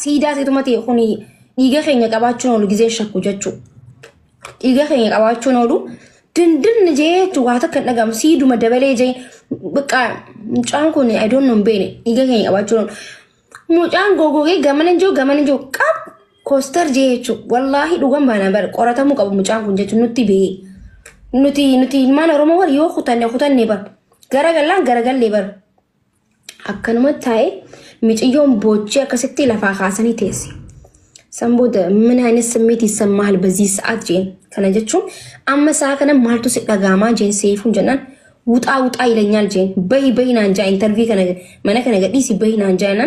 siidaa situmati kuni dhiiga keenya qabaachuun oolu gizee shakku jechuu dhiiga keenya qabaachuun oolu dindin jeetu waa takka dhagam siiduma dabalee jee bakka mucaan kun I don't know beene dhiiga keenya qabaachuun mucaan gogogee gamanan joo qab koster jeechu wallahi dhugan baana bar qoratamu qabu mucaan kun jechu nutti bee nuti ilmaan Oromoo war yoo kutanne bar garagallee bar akkanuma taa'e miciyyoon boochee akkasitti lafaa kaasanii teesse sanbooda ምን አይነት ስሜት ይሰማል በዚህ ሰዓት ጄን ከነጀቹ አመሳ ከነ ማልቱ ሲዳጋማ ጄን ሴፉን ጀናን ውጣ ይለኛል ጄን በይና እንጃ ኢንተርቪው ከነ ገዲሲ በይና እንጃና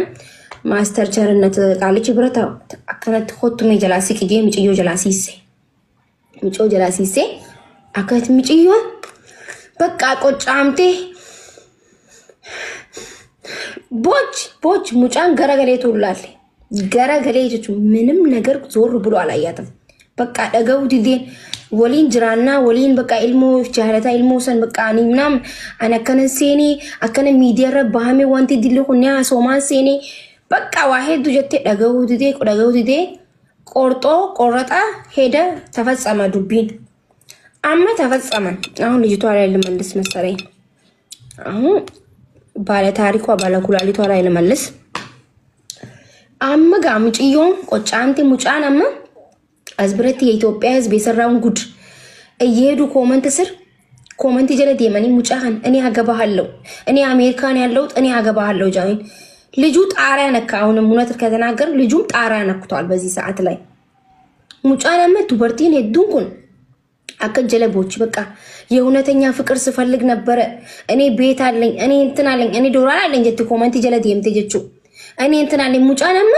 ማስተር ቸርነት ቃልች ብረታ አከነት ሆቱሜ ጀላሲ ቅጄ ምጭዮ ጀላሲሴ አከት ምጭዮ በቃ ቆጫምቴ ቦች ሙጫን ገረገሌ ጀቹ ምንም ነገር ዞር ብሎ አላያተም በቃ ደገው ዲዴን ወሊን ጅራና ወሊን በቃ ኢልሞ ጃለታ ኢልሞሰን በቃ አኒምናም አነከነን ሴኒ አከነ ሚዲያ ረባሃሜ ዋንቲ ዲልኩኛ ሶማን ሴኒ በቃ ዋሄዱ ጀቴ ደገው ዲዴ ቆረጣ ሄደ ተፈጸመ ዱቢን አማ ተፈጸመ አሁን ልጅቷ ላይ ለመልስ መሰለኝ አሁን ባለ ታሪኳ ባለ ኩላሊቷ ላይ ለመልስ አማ ጋምጪዮን ቆጫንቲ ሙጫናማ አዝብረት የኢትዮጵያ ህዝብ የሰራውን ጉድ እየሄዱ ኮመንት ጀለት የመኒ ሙጫን እኔ አገባሃለሁ እኔ አሜሪካን ያለውት እኔ አገባሃለሁ ጃይን ልጁ ጣሪያ ነካ አሁንም እውነት ከተናገር ልጁም ጣሪያ ነክቷል በዚህ ሰዓት ላይ ሙጫናማ ቱበርቲን ሄዱንኩን አከጀለቦች በቃ የእውነተኛ ፍቅር ስፈልግ ነበር እኔ ቤት አለኝ እኔ እንትን አለኝ እኔ ዶላር አለኝ ጀት ኮመንት ጀለት የምትጀቹ እኔ እንትን አለኝ ሙጫናማ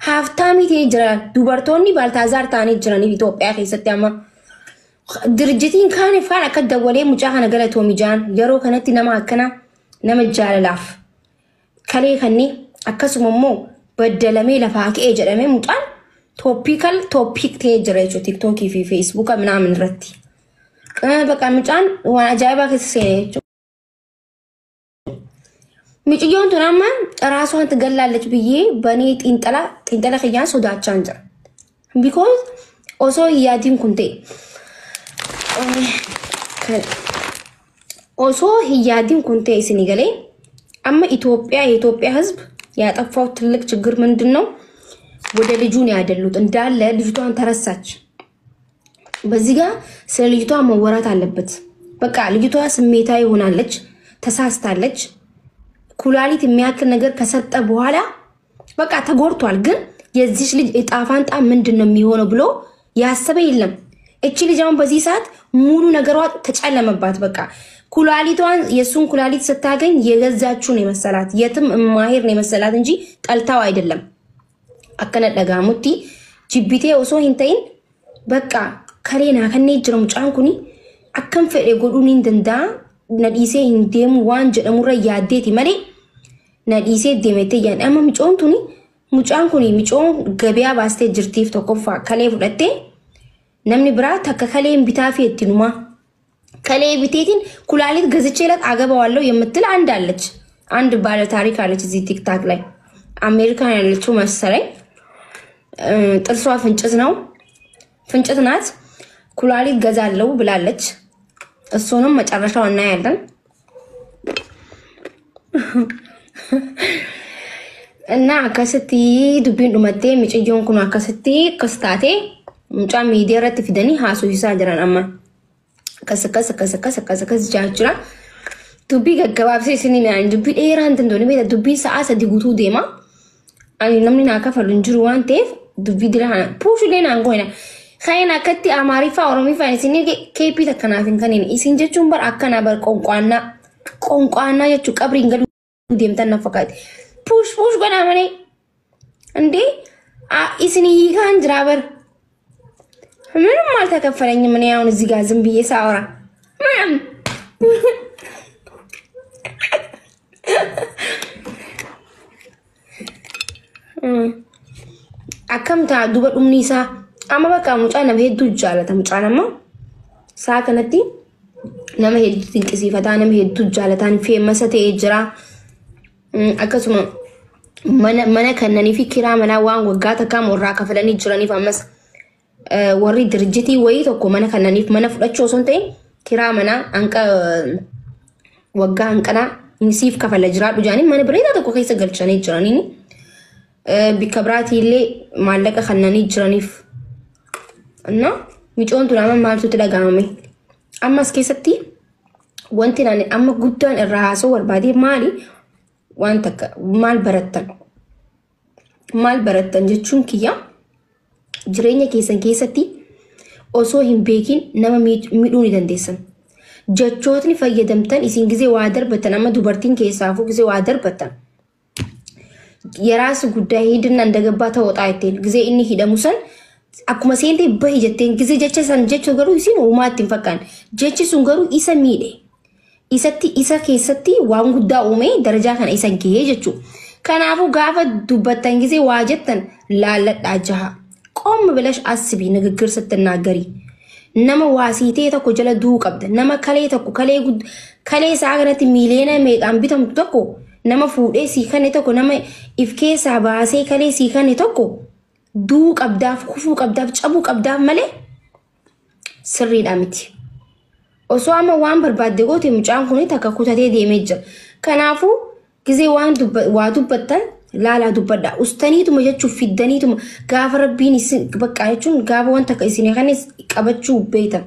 ሀፍታሚት ይጅራል ዱበርቶኒ ባልታዛር ታኔ ይጅራል ኢትዮጵያ ከሰጥያማ ድርጅቲን ካኔ ፋራ ከደወሌ ሙጫ ከነገለቶ ሚጃን የሮ ከነቲ ነማከና ነመጃለላፍ ከሌ ከኒ አከሱመሞ በደለሜ ለፋቂ እጀለሜ ሙጫን ቶፒክ ተጀረቹ ቲክቶክ ፌስቡክ ምናምን ረቲ በቃ ሙጫን ዋጃይባ ከሰሰኔቹ ምጭዮን ተናማ ራሷን ትገላለች ብዬ በኔ ጢንጠላ ከያን ሶዳቻ እንጀ because also ያዲን ኩንቴ also ያዲን ኩንቴ ሲኒገሌ አማ የኢትዮጵያ ህዝብ ያጠፋው ትልቅ ችግር ምንድነው ወደ ልጁን ያደሉት እንዳለ ልጅቷን ተረሳች በዚህ ጋር ስለ ልጅቷ መወራት አለበት በቃ ልጅቷ ስሜታዊ ሆናለች ተሳስታለች ኩላሊት የሚያክል ነገር ከሰጠ በኋላ በቃ ተጎርቷል ግን የዚህ ልጅ እጣፋንጣ ምንድነው የሚሆነው ብሎ ያሰበ የለም እቺ ልጅውን በዚህ ሰዓት ሙሉ ነገሯ ተጨለመባት በቃ ኩላሊቷን የሱን ኩላሊት ስታገኝ የገዛችው ነው መሰላት የትም ማሄር ነው መሰላት እንጂ ጠልታው አይደለም አከነ ደጋሙቲ ጂቢቴ ኦሶ ሂንተይን በቃ ከሌና ከኔ ጅረም ጫንኩኒ አከም ፈሬ ጎዱኒ እንደንዳ ነዲሴ እንዴም ዋንጀ ደሙረ ያዴት ይመሌ ነዲሴ ደሜቴ ያን አማ ምጮንቱኒ ሙጫንኩኒ ምጮን ገበያ ባስቴ ጅርቲፍ ተቆፋ ከሌ ፍለቴ ነምኒ ብራ ተከከሌን ቢታፊ እትኑማ ከሌ ቢቴቲን ኩላሊት ገዝቼለት አገባዋለሁ የምትል አንድ ባለ ታሪክ አለች እዚህ ቲክታክ ላይ አሜሪካን ያለችው መሰለኝ ጥርሷ ፍንጭት ናት ኩላሊት ገዛለው ብላለች እሱንም መጨረሻው እናያለን እና ከስቲ ዱቢን ዱመቴ ምጭዮን ኩና ከስቲ ከስታቴ ሙጫ ሚዲያ ረት ፊደኒ ሃሱ ይሳጀራናማ ከሰከሰ ጃጅራ ዱቢ ገገባብሴ ሲኒና ዱቢ ኤራንት እንደሆነ ቤት ዱቢ ሰዓት ሰዲጉቱ ዴማ አይ ነምኒ ናከፈሉ እንጅሩ ዋንቴፍ ዱቢ ድራ ፑሹ ሌና አንጎይና خاينا كتي اماريفا اوروميفا سيني كيبي تكنافين كنين اسنجچون بر اكنا بر قونقوانا يچو قبر እንገዱ ዲም ተነፈቃት ፑሽ ገና ማኔ እንዴ እስኒ ይጋን ድራበር ምንም አልተከፈለኝ ምን ያውን እዚህ ጋር ዝም ብዬ ሳወራ ምንም አከምታ ዱበዱምኒሳ አማ በቃ ሙጫ ነው ሄዱ ጃለታ ሙጫናማ ሳከነቲ ነመ ሄዱ ትንቅሲ ፈታነ ሄዱ ጃለታን ፌመሰተ እጅራ አከሱማ mana kannanii fi kiraa manaa waan waggaa takkaa morraa kafalanii jiraniif ammas warri dirjitii wayii tokko mana kannaniif mana fudhachuu osoo hin ta'in kiraa manaa hanqa waggaa hanqanaa insiif kafala jiraadhu jaaniin mana bareedaa tokko keessa galchanii jiraniin bikka biraatii illee maallaqa kannanii jiraniif እና ሚጮን ቱላማ ማልቱ ተደጋመ አማስ ከሰቲ ወንቲና አማ ጉዳን ራሱ ወርባዲ ማሊ ዋንተከ ማል በረተን ጀቹን ኪያ ጅሬኛ ከሰቲ ኦሶ ሂምቤኪን ነማ ሚዱን ይደንደሰን ጀቾትኒ ፈየደምተን ኢሲን ጊዜ ዋደር በተናማ ዱበርቲን ከሳፉ ጊዜ ዋደር በተን የራስ ጉዳይ ሂድና እንደገባ ተወጣ አይተል ጊዜ እኒ ሂደሙሰን akkuma seente bahi jetteen ጊዜ jecha san jechu garu isin uumaatti fakkaan jechi sun garu isa miidhe isatti isa keessatti waan guddaa uume darajaa kana isa gihee jechu kanaafu gaafa dubbattan ጊዜ waa jettan laalladhaa jaha qoom bilash asbi ንግግር ስትናገሪ nama waasitee tokko jala duu qabda nama kalee tokko kalee saaganatti miiliyoona meeqaan bitamtu tokko nama fuudhee siikane tokko nama if keessaa baasee kalee siikane tokko du qabdaaf kufu qabdaaf cabu qabdaaf male sirriidha miti osoo ama waan barbaadde goote mucaan kun takka kutatee deemee jira kanaafu ጊዜ waan dubbattan laala dubbadha ustaniituma jechuuf fiddaniituma gaafa rabbiin isin bakka jechuun gaafa wanta ka isin kanis qabachuu beetan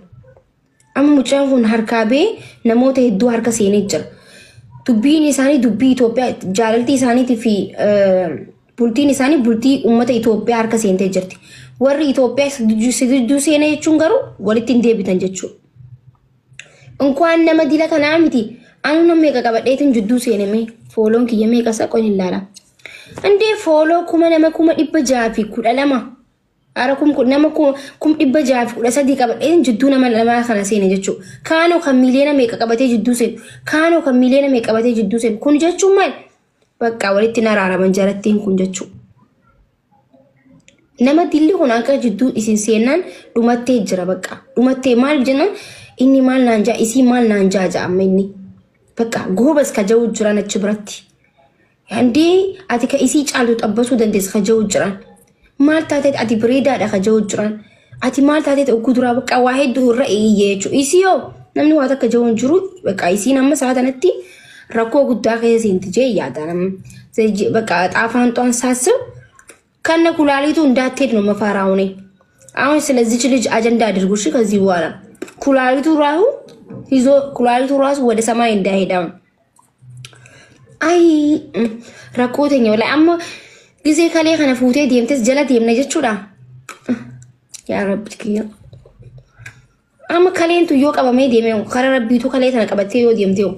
amma mucaan kun harkaabee namoota hedduu harka seenee jira dubbiin isaanii dubbii Itoophiyaa jaalaltii isaaniitii fi bultiin isaanii bultii ummata Itoophiyaa harka seentee jirti warri Itoophiyaa siduu seenee jechuun garuu walitti hin deebitan jechuudha እንኳን nama dila kana miti anu nama meeqa qabadheetin jidduu seename fooloon kiyya meeqa saqon ilaala ande fooloo kuma nama kuma 612 ara nama kum 613 qabadheetin jidduu nama lama kana seene jechuudha kaanoo kan miliyoona meeqa qabatee jidduu seen kaanoo kan miliyoona meeqa qabatee jidduu seen kun jechuun maal bakka walitti naraaraman jarattiin kun jechu nama dilli kun akka jidduu isin seenan dhumattee jira bakka dhumattee maal jennan inni maal naanja isi maal naanja jaama inni bakka goobas ka jawu jiran achi biratti yandi ati ka isi caalu xabbasu dandees ka jawu jiran maal taatee ati bireedaadha ka jawu jiran ati maal taatee ogudura bakka waa hedduu ra'ee jechu isi yoo namni waa takka jawun jiru bakka isi nama saatanatti rakko guddaa keessatti jee yaadanam በቃ ጣፋንጧን ሳስብ ከነ ኩላሊቱ እንዳትሄድ ነው መፋራው ነኝ አሁን ስለዚህ ልጅ አጀንዳ አድርጉሽ ከዚህ በኋላ ኩላሊቱ ራሱ ወደ ሰማይ እንዳይሄዳው አይ rakkootenya wala amma ጊዜ ከሌ ከነፉቴ ዲምተስ ጀላት የምነጀቹዳ ያ ረብ ትኪያ amma ከሌንቱ ዮ ቀበሜ ዲሜው ከረ ረቢቱ ከሌ ተነቀበቴ ዮ ዲምቴው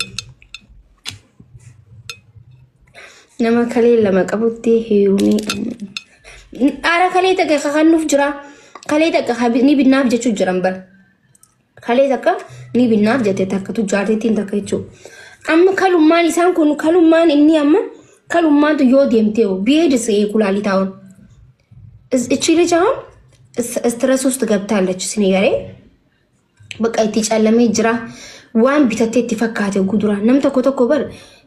nama kale lama qabutti heeyumi ara kale ta ka khanuf jira kale ta ka ni binnaaf jechu jiran bar kale ta ka ni binnaaf jete ta ka tu jaatetin ta kechu amma kalummaan isaan kun kalummaan inni amma kalummaan tu yoo deemteo biyeedis kulaalitaawon እቺ ልጅ አሁን ስትረስ ውስጥ ገብታለች ሲኒገሬ በቃ ይጫለመ ጅራ ዋን ቢተቴት ይፈካተ ጉዱራ ነም ተኮ በር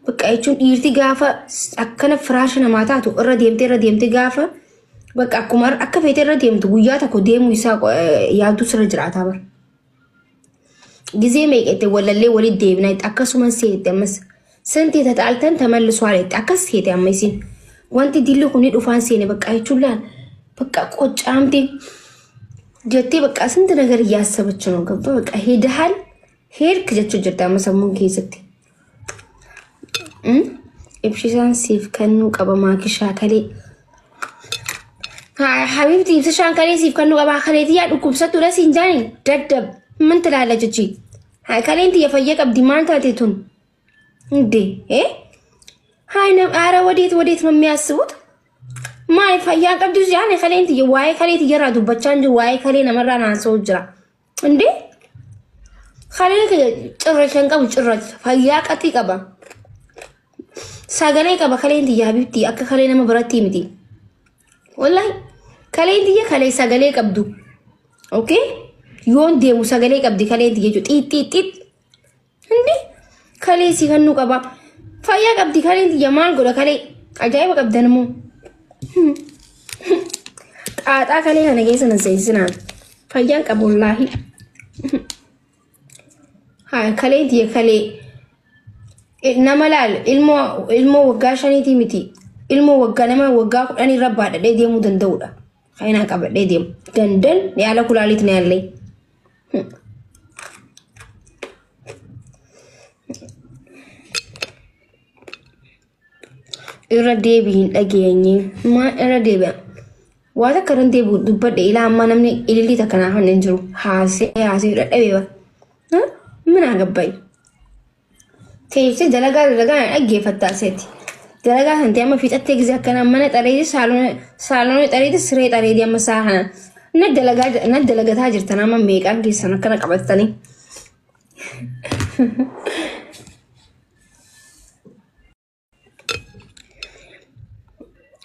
በቃ እቹን ይርቲ ጋፋ አከነ ፍራሽ ነማታቱ ረዲምቴ ጋፋ በቃ ኩማር አከፈቴ ረዲምቱ ጉያ ተኮ ደሙ ይሳቆ ያዱ ስረ ጅራታ በር ጊዜ መይቀቴ ወለሌ ወሊ ዴብና አከሱመን ሲተመስ ስንት ተጣልተን ተመልሷል አከስ ሄተ ያመሲን ወንቲ ዲሉ ሁኒ ዱፋን ሲኔ በቃ ይቹላል በቃ ቆጫምቴ ጀቴ በቃ ስንት ነገር ያሰበች ነው ገባ በቃ ሄደሃል ሄርክ ጀቹ ጅርታ መሰሙን ከይስቲ ኢብሺሳን ሲፍ ከኑ ቀበማ ከሻከሌ حبيبتي ኢብሺሳን ከሌ ሲፍ ከኑ ቀባ ከሌት ያ ዱኩብሰቱ ለሲንጃኒ ደደብ ምን ትላለች እቺ ከሌንት የፈየቀብ ዲማንታቴቱን እንዴ ሃይነ አረ ወዴት ነው የሚያስቡት ማይ ፈያ ቀብዱ ያኔ ከሌንት የዋይ ከሌት ይራዱ በቻንጅ ዋይ ከሌ ነመራና ሰውጅራ እንዴ ከሌ ጭረሽን ቀብ ጭረሽ ፈያ ቀጥ ይቀባ ሳገሌ ቀባ ከሌንት ያቢብቲ አከ ከሌ ነመ ብረቲ ሚቲ ወላሂ ከሌንት ከሌ ሳገሌ ቀብዱ ኦኬ ዮን ደሙ ሳገሌ ቀብዲ ከሌንት የጁ ጢጢ እንዴ ከሌ ሲከኑ ቀባ ፈያ ቀብዲ ከሌንት የማል ጎለ ከሌ Ajaiba qabdan mo. Xaaxaa kalee kana keessa nan seensinaan. Fayyaan qabu wallaahi. Haa kalee diye kalee. Nama laal ilmoo waggaa 5 miti. Ilmoo waggaa nama waggaa 10 irra baadhadhee deemuu danda'udha. Kainaan qabadhee deemu. Dandan yaala kulaaliit na yaallee. Irra deebiin dhageenye maa irra deebi'a waan akka irra deebi'u dubbadhe ilaa ammaa namni ilillii takka naaf hin jiru haasee dhadhabeeba mina gabbayi teessee dalagaa dhaggeeffattaa seeti dalagaa kan ta'e amma fiixattee gisee akkana mana xareeti saaloonii xareeti siree xareeti amma saa kana na dalagataa jirtan amma meeqaan keessan akkana qabattanii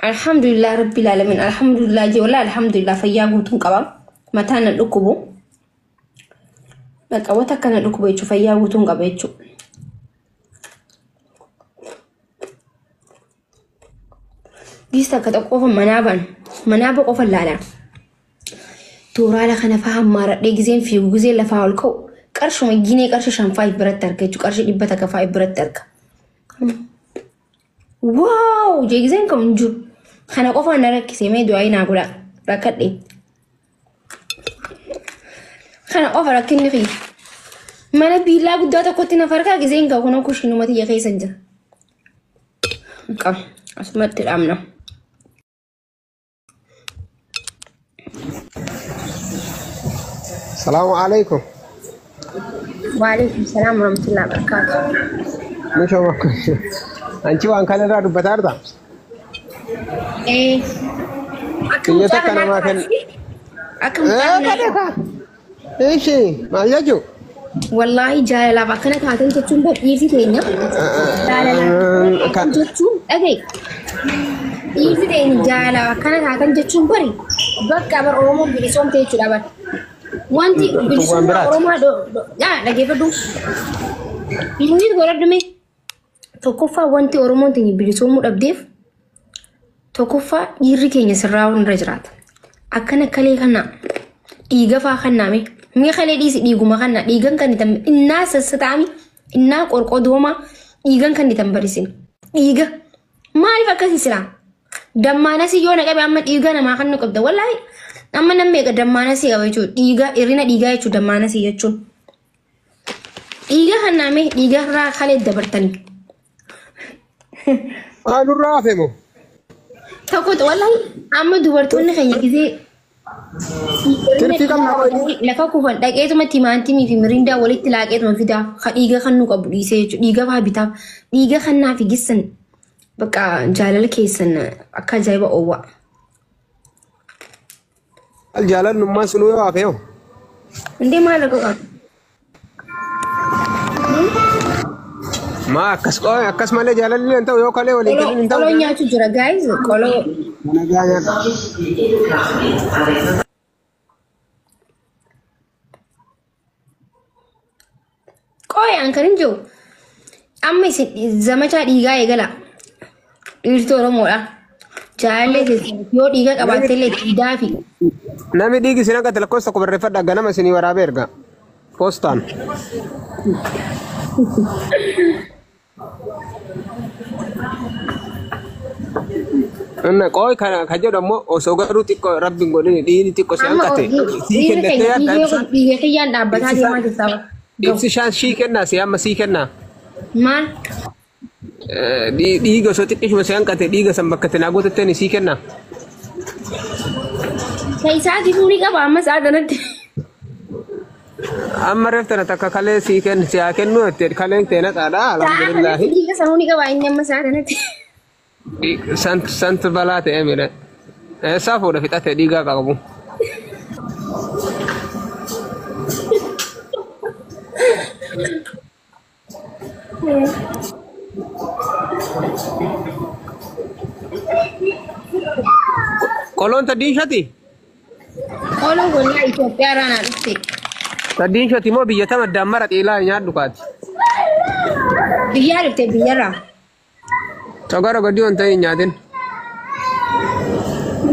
Alhamdulillah Rabbil Alamin. Alhamdulillah jawla alhamdulillah fayya gutun qaba. Mata na dukubu. Baka wata kana dukubu jechu fayya gutun qaba jechu. Gista ka qofa manaba qofa lala. Turala kana faham mara dhegizeen fi guzee lafa holko. Qarshuma ginee qarsha shanfaa ibrat tarka jechu qarsha dhibbata ka faa ibrat tarka. Wow, dhegizeen kam njur. Kana qofa narakise mee du'aa ina gura rakadhe kana qofa rakkinni xii mana biillaa guddaa tokkotti na farkaa giseen ka kuno kushinumati yakeessan jira qam asumatti dhamna Assalamu alaikum. Wa alaikum salam wa rahmatullahi wa barakatuh. Musho makko. Anchi waan kana irraa dubbataa Akkam kana ma kan Ishi maal jechu wallahi jaalala bakkana kaatan jechuun dhiirti teenya jaalala kan jechuun dhagee dhiirti teenya jaalala bakkana kaatan jechuun bari bakka bar Oromoo bilisoomte jechuudha bar wanti bilisoomte Oromoo dhageeffadhu inni godhadhume tokkoffaa wanti Oromoon teenya bilisoomuu dhabdeef tokkoffaa dhiirri keenya sirraa irra jiraata akkana kalee kana dhiiga faa kannaame mee kalee dhiisi dhiiguma kanna dhiigan kan itan innaa sassataami innaa qorqodooma dhiigan kan itan barisin dhiiga maaliif akkasii sila dammaanasi yoo naqabe amma dhiiga namaa kan nu qabda wallaahi amma nammeeqa dammaanasi qaba jechuudha dhiiga irrina dhiigaa jechuudha dammaanasi jechuun dhiiga kannaame dhiiga irraa kalee dabartanii Anurraa feemo Takut wallahi amma dubartoonni keenya gisee Tirfi qabna lafa kufan dhaqeetuma timaantimii fi mirindaa walitti laaqeetuma fidaa dhiiga kan nu qabu dhiisee jechuudha dhiiga faa bitaaf dhiiga kan naa fi gissan bakka jaalala keessan akka ajaa'iba oowwa. Jaalalummaan sunuu yoo hafeeyo Indee maal dhaqu qabu? Ma akkas malee jaalalli hin ta'u yoo kalee waliin galin hin ta'u. Qoloo nyaatu jira guys qoloo. Qoyaan kan hin jiru amma zamachaa dhiigaa eegala dhiirti Oromoodha. Jaalallee yoo dhiiga qabaattellee dhiigaa fi. Namni dhiigi isin akka lakkoofsa tokko barreeffadha ganama isinii waraabee erga poostaan. Inna qoy kana kajedho ammoo osoo garuu xiqqoo rabbiin godhini dhiini xiqqoo si hanqate sii kennatee yaadda dhiiga kiyyaan dhaabbataa deemaa jirta. ibsi shaan shii kennaa si amma sii kennaa Maal? dhiiga osoo xiqqishuma si hanqate dhiiga san bakka itti naa gootatteen sii kennaa. Kaisaati fuuni qaba amma sa'a kanatti. Amma reeftana takka kalee sii kennu si haa kennu jettee kaleen teena xaadha alhamdulillah. Dhiiga sanuuni qaba inni amma sa'a kanatti. Sant balaa ta'e mire eessaa fuudha fixate dhiigaa qabu. Qoloon taddiin shati? Qoloon gollaa Itoophiyaa irraa naa dhufte. Taddiin shati moo biyya tama dammara xiilaa nyaadhu kaati? Biyyaa dhufte biyyarraa. Sogara gadi on ta'e nyaatin.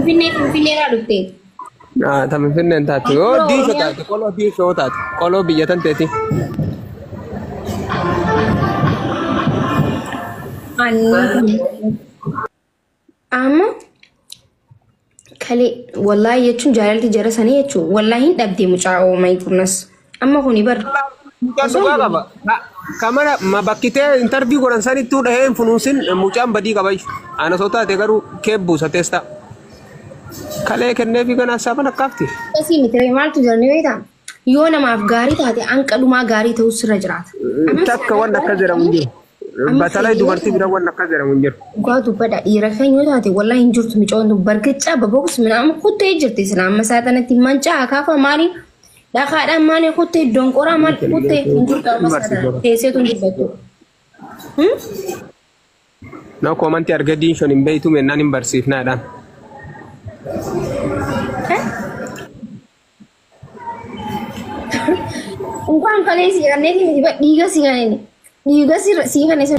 Finfinnee laa dhuftee. Tammi finnen taate. Yoo diisho taate qoloo diishoo taate qoloo biyya tan teeti. Amma kale wallahi jechuun jaalalti jara sanii jechuun wallahi hin dhabdee mucaa oomay turnas amma kuni bar. Dhugaa qaba. Kamara bakkitee interview godhan sanittuu dhaheen funuunsin mucaan badii qaba. Ana soo taate garuu keebbuusa teesta. Kalee kenneefi kana saaban akkaafti. Asii miti maaltu jirani beektaa? Yoo namaaf gaarii taate hanqa dhumaa gaarii ta'uu sirra jiraata. Takka waan akka jedhamu jiru. Batalaa dubartii bira waan akka jedhamu jiru. Dhugaa dubbadha dhiira kan yoo taate wallahi hin jirtu micoon bargachaa babokus midhaan kuttee jirti sila amma saaxanatti mancaa akaafa maali dhaqaadhaan maali kuttee donqoraa maali kuttee hin jirtu amma saaxana teesseetu hin dubbattu. Na koomantii arga diinshon hin beeytu mennaan hin barsiifnaadhaan. Enquanto lei si rende di diga si gane. Diga si gane se